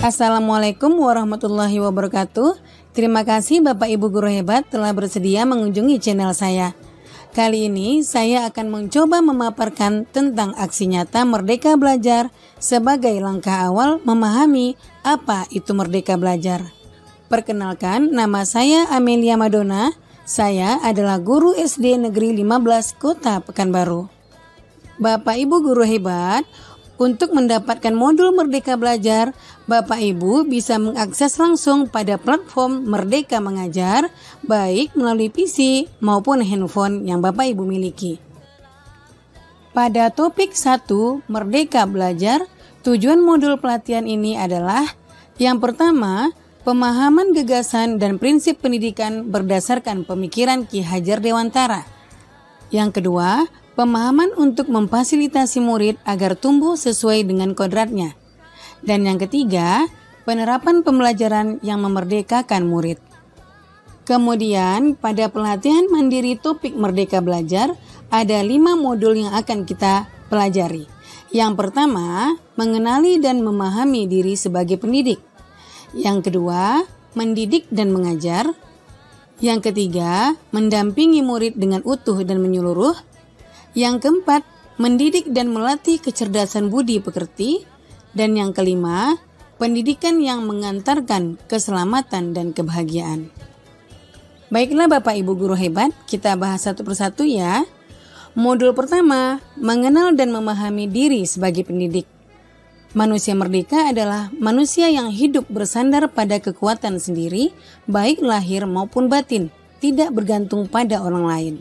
Assalamualaikum warahmatullahi wabarakatuh. Terima kasih Bapak Ibu Guru Hebat telah bersedia mengunjungi channel saya. Kali ini saya akan mencoba memaparkan tentang aksi nyata Merdeka Belajar sebagai langkah awal memahami apa itu Merdeka Belajar. Perkenalkan, nama saya Amelia Madonna. Saya adalah guru SD Negeri 15 Kota Pekanbaru. Bapak Ibu Guru Hebat, untuk mendapatkan modul Merdeka Belajar, Bapak Ibu bisa mengakses langsung pada platform Merdeka Mengajar, baik melalui PC maupun handphone yang Bapak Ibu miliki. Pada topik 1, Merdeka Belajar, tujuan modul pelatihan ini adalah: yang pertama, pemahaman gagasan dan prinsip pendidikan berdasarkan pemikiran Ki Hajar Dewantara. Yang kedua, pemahaman untuk memfasilitasi murid agar tumbuh sesuai dengan kodratnya. Dan yang ketiga, penerapan pembelajaran yang memerdekakan murid. Kemudian, pada pelatihan mandiri topik Merdeka Belajar, ada 5 modul yang akan kita pelajari. Yang pertama, mengenali dan memahami diri sebagai pendidik. Yang kedua, mendidik dan mengajar. Yang ketiga, mendampingi murid dengan utuh dan menyeluruh. Yang keempat, mendidik dan melatih kecerdasan budi pekerti. Dan yang kelima, pendidikan yang mengantarkan keselamatan dan kebahagiaan. Baiklah Bapak Ibu Guru Hebat, kita bahas satu persatu ya. Modul pertama, mengenal dan memahami diri sebagai pendidik. Manusia merdeka adalah manusia yang hidup bersandar pada kekuatan sendiri, baik lahir maupun batin, tidak bergantung pada orang lain.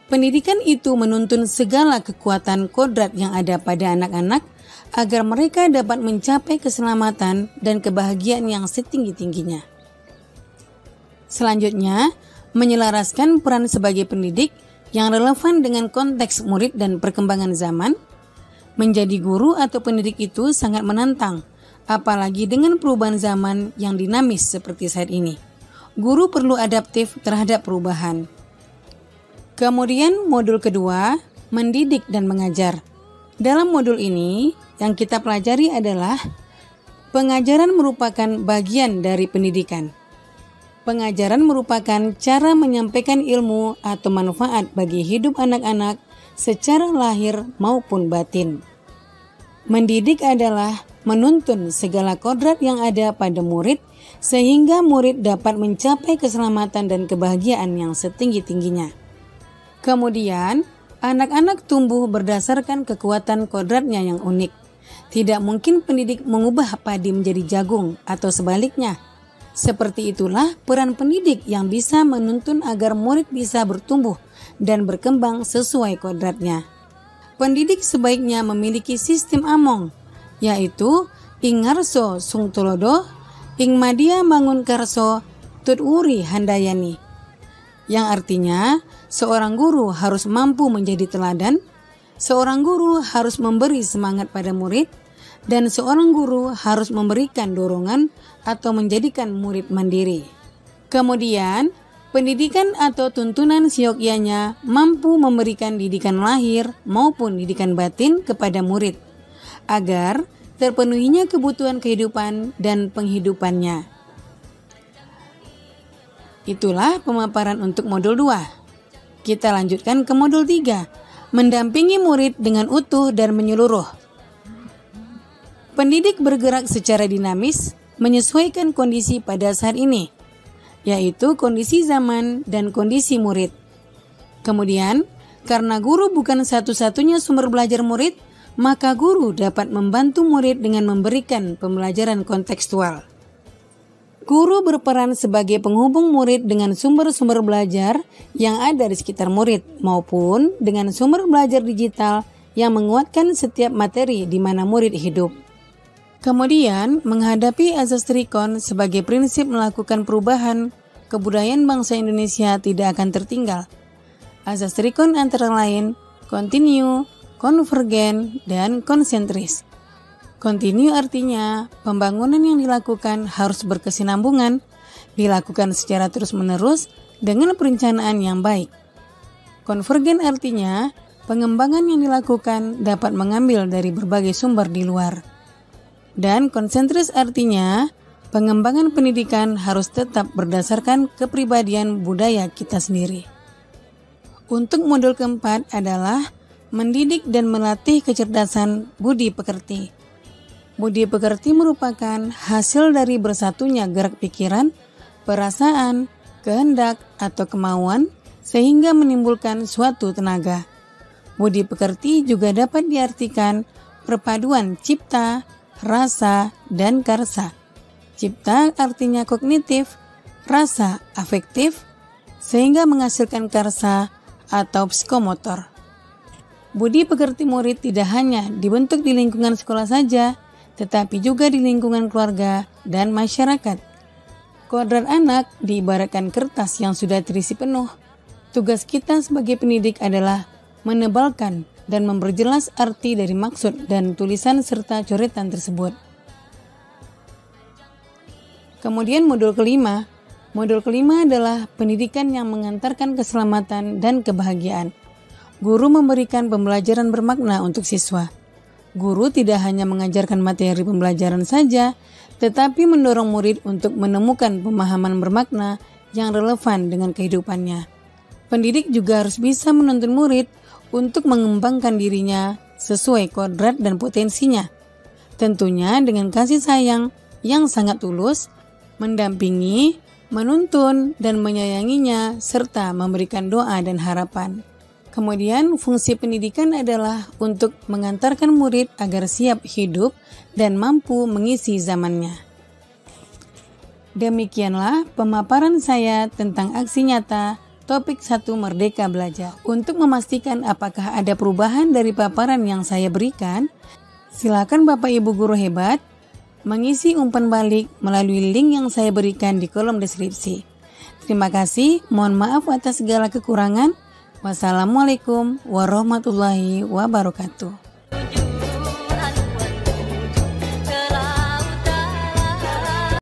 Pendidikan itu menuntun segala kekuatan kodrat yang ada pada anak-anak agar mereka dapat mencapai keselamatan dan kebahagiaan yang setinggi-tingginya. Selanjutnya, menyelaraskan peran sebagai pendidik yang relevan dengan konteks murid dan perkembangan zaman. Menjadi guru atau pendidik itu sangat menantang, apalagi dengan perubahan zaman yang dinamis seperti saat ini. Guru perlu adaptif terhadap perubahan. Kemudian modul kedua, mendidik dan mengajar. Dalam modul ini, yang kita pelajari adalah pengajaran merupakan bagian dari pendidikan. Pengajaran merupakan cara menyampaikan ilmu atau manfaat bagi hidup anak-anak secara lahir maupun batin. Mendidik adalah menuntun segala kodrat yang ada pada murid sehingga murid dapat mencapai keselamatan dan kebahagiaan yang setinggi-tingginya. Kemudian, anak-anak tumbuh berdasarkan kekuatan kodratnya yang unik. Tidak mungkin pendidik mengubah padi menjadi jagung atau sebaliknya. Seperti itulah peran pendidik yang bisa menuntun agar murid bisa bertumbuh dan berkembang sesuai kodratnya. Pendidik sebaiknya memiliki sistem among, yaitu ing ngarso sung tulodo, ing madia mangun karso, tut uri handayani. Yang artinya, seorang guru harus mampu menjadi teladan, seorang guru harus memberi semangat pada murid, dan seorang guru harus memberikan dorongan atau menjadikan murid mandiri. Kemudian, pendidikan atau tuntunan siokyanya mampu memberikan didikan lahir maupun didikan batin kepada murid, agar terpenuhinya kebutuhan kehidupan dan penghidupannya. Itulah pemaparan untuk modul 2. Kita lanjutkan ke modul 3, mendampingi murid dengan utuh dan menyeluruh. Pendidik bergerak secara dinamis, menyesuaikan kondisi pada saat ini, yaitu kondisi zaman dan kondisi murid. Kemudian, karena guru bukan satu-satunya sumber belajar murid, maka guru dapat membantu murid dengan memberikan pembelajaran kontekstual. Guru berperan sebagai penghubung murid dengan sumber-sumber belajar yang ada di sekitar murid maupun dengan sumber belajar digital yang menguatkan setiap materi di mana murid hidup. Kemudian, menghadapi azas trikon sebagai prinsip melakukan perubahan, kebudayaan bangsa Indonesia tidak akan tertinggal. Azas trikon antara lain kontinu, konvergen, dan konsentris. Kontinu artinya pembangunan yang dilakukan harus berkesinambungan, dilakukan secara terus-menerus dengan perencanaan yang baik. Konvergen artinya pengembangan yang dilakukan dapat mengambil dari berbagai sumber di luar. Dan konsentris artinya pengembangan pendidikan harus tetap berdasarkan kepribadian budaya kita sendiri. Untuk modul keempat adalah mendidik dan melatih kecerdasan budi pekerti. Budi pekerti merupakan hasil dari bersatunya gerak pikiran, perasaan, kehendak, atau kemauan sehingga menimbulkan suatu tenaga. Budi pekerti juga dapat diartikan perpaduan cipta, rasa, dan karsa. Cipta artinya kognitif, rasa afektif, sehingga menghasilkan karsa atau psikomotor. Budi pekerti murid tidak hanya dibentuk di lingkungan sekolah saja, tetapi juga di lingkungan keluarga dan masyarakat. Kodrat anak diibaratkan kertas yang sudah terisi penuh. Tugas kita sebagai pendidik adalah menebalkan dan memperjelas arti dari maksud dan tulisan serta coretan tersebut. Kemudian modul kelima. Modul kelima adalah pendidikan yang mengantarkan keselamatan dan kebahagiaan. Guru memberikan pembelajaran bermakna untuk siswa. Guru tidak hanya mengajarkan materi pembelajaran saja, tetapi mendorong murid untuk menemukan pemahaman bermakna yang relevan dengan kehidupannya. Pendidik juga harus bisa menuntun murid untuk mengembangkan dirinya sesuai kodrat dan potensinya. Tentunya dengan kasih sayang yang sangat tulus, mendampingi, menuntun, dan menyayanginya, serta memberikan doa dan harapan. Kemudian fungsi pendidikan adalah untuk mengantarkan murid agar siap hidup dan mampu mengisi zamannya. Demikianlah pemaparan saya tentang aksi nyata topik 1 Merdeka Belajar. Untuk memastikan apakah ada perubahan dari paparan yang saya berikan, silakan Bapak Ibu guru hebat mengisi umpan balik melalui link yang saya berikan di kolom deskripsi. Terima kasih, mohon maaf atas segala kekurangan. Wassalamualaikum warahmatullahi wabarakatuh.